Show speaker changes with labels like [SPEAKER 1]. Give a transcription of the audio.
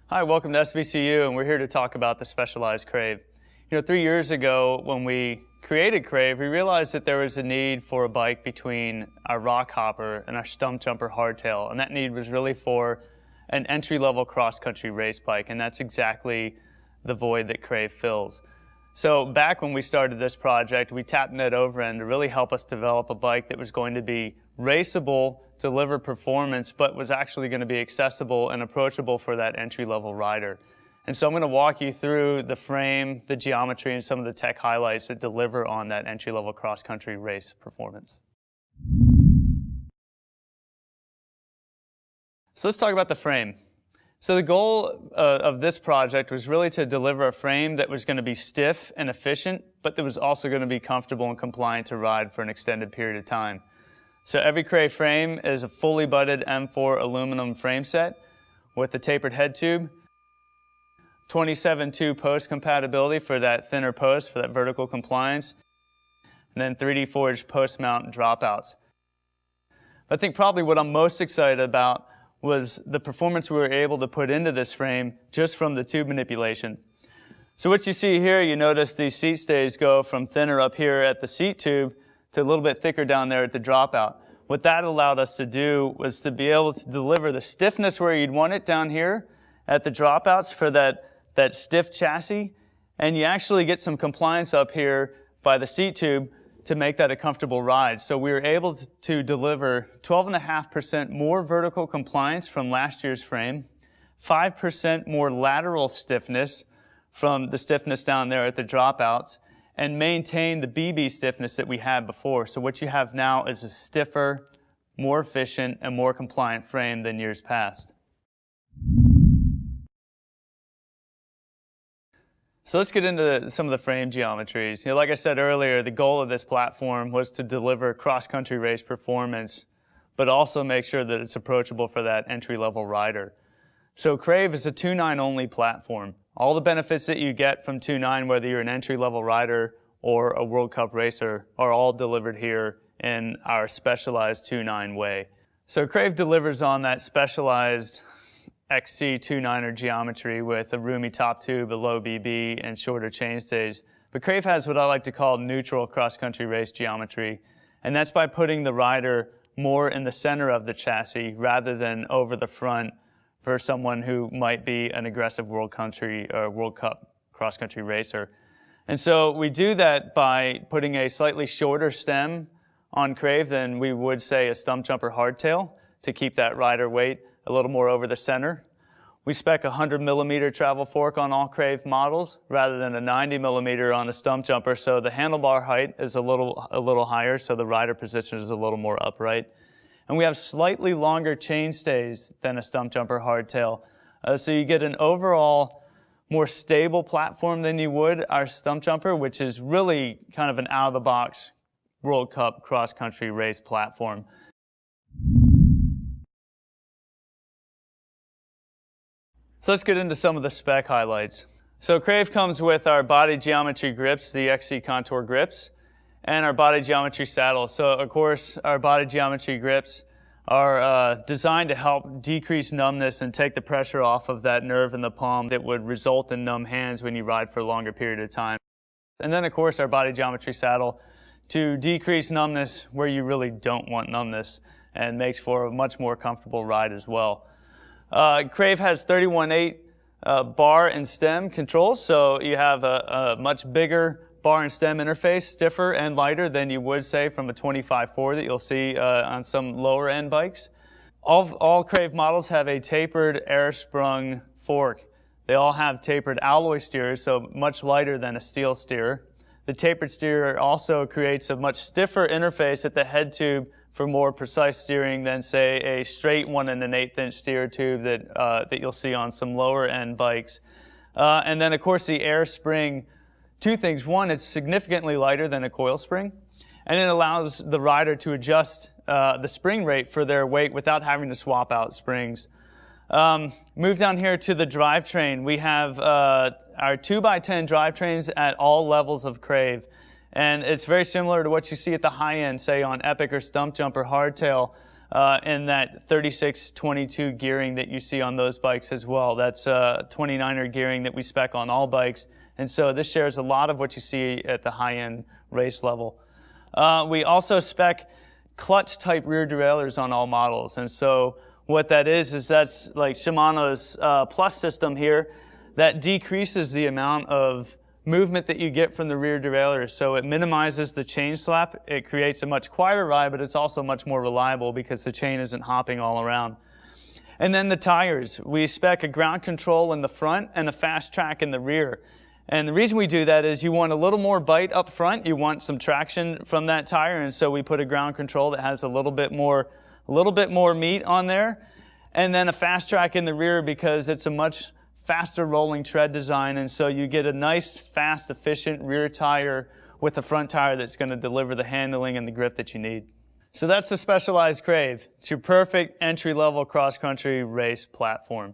[SPEAKER 1] Hi, welcome to SBCU, and we're here to talk about the Specialized Crave. 3 years ago when we created Crave, we realized that there was a need for a bike between our rock hopper and our stump jumper hardtail, and that need was really for an entry-level cross-country race bike, and that's exactly the void that Crave fills. So back when we started this project, we tapped Ned Overend to really help us develop a bike that was going to be raceable, deliver performance, but was actually going to be accessible and approachable for that entry-level rider. And so I'm going to walk you through the frame, the geometry, and some of the tech highlights that deliver on that entry-level cross-country race performance. So let's talk about the frame. So the goal of this project was really to deliver a frame that was going to be stiff and efficient, but that was also going to be comfortable and compliant to ride for an extended period of time. So every Crave frame is a fully butted M4 aluminum frame set with a tapered head tube, 27-2 post compatibility for that thinner post, for that vertical compliance, and then 3D forged post mount dropouts. I think probably what I'm most excited about was the performance we were able to put into this frame just from the tube manipulation. So what you see here, you notice these seat stays go from thinner up here at the seat tube to a little bit thicker down there at the dropout. What that allowed us to do was to be able to deliver the stiffness where you'd want it down here at the dropouts for that stiff chassis, and you actually get some compliance up here by the seat tube to make that a comfortable ride. So we were able to deliver 12.5% more vertical compliance from last year's frame, 5% more lateral stiffness from the stiffness down there at the dropouts, and maintain the BB stiffness that we had before. So what you have now is a stiffer, more efficient, and more compliant frame than years past. So let's get into some of the frame geometries. Like I said earlier, the goal of this platform was to deliver cross-country race performance, but also make sure that it's approachable for that entry-level rider. So Crave is a 2.9 only platform. All the benefits that you get from 2.9, whether you're an entry-level rider or a World Cup racer, are all delivered here in our specialized 2.9 way. So Crave delivers on that specialized XC 2.9er geometry with a roomy top tube, a low BB, and shorter chainstays. But Crave has what I like to call neutral cross-country race geometry, and that's by putting the rider more in the center of the chassis rather than over the front for someone who might be an aggressive World Cup cross-country racer. And so we do that by putting a slightly shorter stem on Crave than we would, say, a stump jumper hardtail to keep that rider weight a little more over the center. We spec a 100mm travel fork on all Crave models rather than a 90mm on a stump jumper, so the handlebar height is a little higher, so the rider position is a little more upright. And we have slightly longer chainstays than a stump jumper hardtail, so you get an overall more stable platform than you would our stump jumper, which is really kind of an out-of-the-box World Cup cross-country race platform. So let's get into some of the spec highlights. So Crave comes with our body geometry grips, the XC Contour grips, and our body geometry saddle. So of course, our body geometry grips are designed to help decrease numbness and take the pressure off of that nerve in the palm that would result in numb hands when you ride for a longer period of time. And then of course, our body geometry saddle to decrease numbness where you really don't want numbness and makes for a much more comfortable ride as well. Crave has 31/8 bar and stem controls, so you have a much bigger bar and stem interface, stiffer and lighter than you would, say, from a 25/4 that you'll see on some lower end bikes. All Crave models have a tapered air-sprung fork. They all have tapered alloy steers, so much lighter than a steel steer. The tapered steer also creates a much stiffer interface at the head tube for more precise steering than, say, a straight 1 1/8 inch steer tube that you'll see on some lower end bikes. And then of course the air spring, two things. One, it's significantly lighter than a coil spring, and it allows the rider to adjust the spring rate for their weight without having to swap out springs. Move down here to the drivetrain. We have our 2x10 drivetrains at all levels of Crave. And it's very similar to what you see at the high end, say on Epic or Stump Jumper hardtail. and that 36-22 gearing that you see on those bikes as well. That's 29er gearing that we spec on all bikes. And so this shares a lot of what you see at the high-end race level. We also spec clutch type rear derailleurs on all models. And so what that is that's like Shimano's Plus system here that decreases the amount of movement that you get from the rear derailleur. So it minimizes the chain slap. It creates a much quieter ride, but it's also much more reliable because the chain isn't hopping all around. And then the tires. We spec a ground control in the front and a fast track in the rear. And the reason we do that is you want a little more bite up front. You want some traction from that tire, and so we put a ground control that has a little bit more meat on there. And then a fast track in the rear because it's a much faster rolling tread design, and so you get a nice, fast, efficient rear tire with a front tire that's going to deliver the handling and the grip that you need. So that's the Specialized Crave. It's your perfect entry-level cross-country race platform.